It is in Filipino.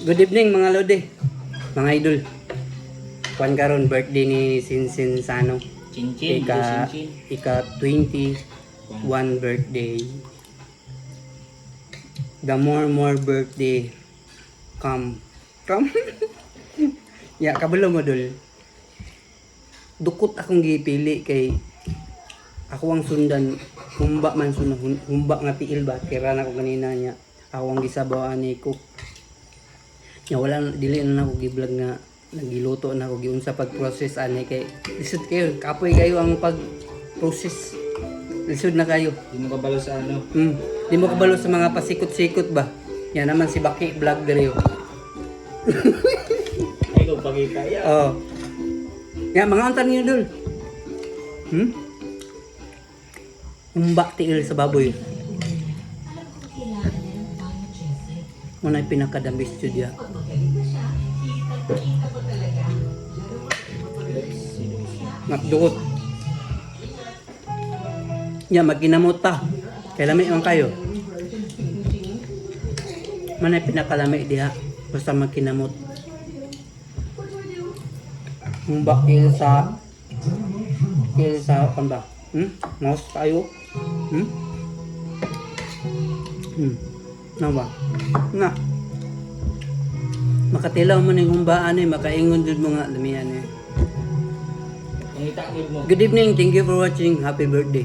Good evening mga lodi, mga idol. Kuan karon birthday ni Sinsin Sano. Cincin, cincin. Ika 21 birthday. The more birthday come. Ya kabalo mo dul. Dukot akong gipili kay ako ang sundan humba man sunod humba nga tiil ba kira na ko kanina niya. Ako ang gisabawan ni cook. Ya wala dili na ako gi-vlog nga nagiluto na ako giunsa pag-process ani kay lisod kayo kapoy kayo ang pag-process. Lisod na kayo. Di mo kabalo sa ano. Di mo kabalo sa mga pasikot-sikot ba? Yan naman si Baki vlog diri. Ay, kung pagkikaya. Oh. Ya mga antan niyo dul. Humba tiil sa baboy. Muna pinakadambis studio. Magduot. Ya magkinamot ta. Kay lami man kayo. Manay pinakalami diha basta magkinamot. Humba il sa kan ba? Mouse tayo. Na ba? Na. Makatilaw mo ning humbaan makaingon jud mo nga lamian Pangita mo. Good evening, thank you for watching. Happy birthday.